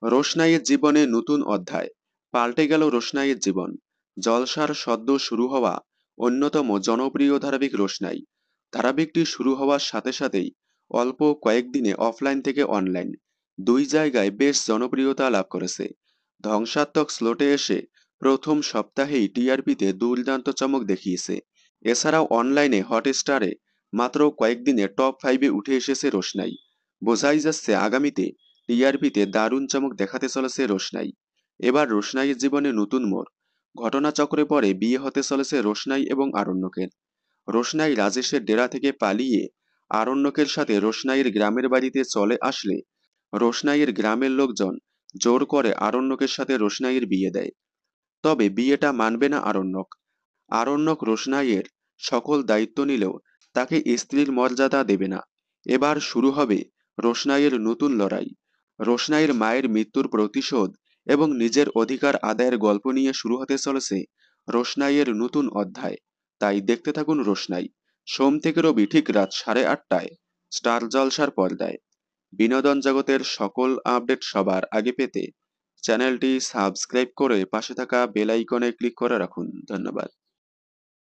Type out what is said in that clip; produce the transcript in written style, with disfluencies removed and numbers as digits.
রোশনাইয়ের জীবনে নতুন অধ্যায়। পাল্টে গেল রোশনাইয়ের জীবন। জলসার সদ্য শুরু হওয়া অন্যতম জনপ্রিয় ধারাবাহিক রোশনাই। ধারাবাহিকটি শুরু হওয়ার সাথে সাথেই অল্প কয়েকদিনে অফলাইন থেকে অনলাইন দুই জায়গায় বেশ জনপ্রিয়তা লাভ করেছে। ধ্বংসাত্মক স্লোটে এসে প্রথম সপ্তাহেই টিআরপিতে দুর্দান্ত চমক দেখিয়েছে। এছাড়াও অনলাইনে হটস্টারে মাত্র কয়েকদিনে টপ 5-এ উঠে এসেছে রোশনাই। বোঝাই যাচ্ছে আগামীতে টিআরপিতে দারুণ চমক দেখাতে চলেছে রোশনাই। এবার রোশনাইয়ের জীবনে নতুন মোড়। ঘটনাচক্রে পরে বিয়ে হতে চলেছে রোশনাই এবং আরণ্যকের। রোশনাই রাজেশের ডেরা থেকে পালিয়ে আরণ্যকের সাথে রোশনাইয়ের গ্রামের বাড়িতে চলে আসলে রোশনাইয়ের গ্রামের লোকজন জোর করে আরণ্যকের সাথে রোশনাইয়ের বিয়ে দেয়। তবে বিয়েটা মানবে না আরণ্যক। আরণ্যক রোশনাইয়ের সকল দায়িত্ব নিলেও তাকে স্ত্রীর মর্যাদা দেবে না। এবার শুরু হবে রোশনাইয়ের নতুন লড়াই। রোশনাইয়ের মায়ের মৃত্যুর প্রতিশোধ এবং নিজের অধিকার আদায়ের গল্প নিয়ে শুরু হতে চলেছে রোশনাইয়ের নতুন অধ্যায়। তাই দেখতে থাকুন রোশনাই। সোম থেকে রবি ঠিক রাত 8:30টায় স্টার জলসার পর্দায়। বিনোদন জগতের সকল আপডেট সবার আগে পেতে চ্যানেলটি সাবস্ক্রাইব করে পাশে থাকা বেল আইকনে ক্লিক করে রাখুন। ধন্যবাদ।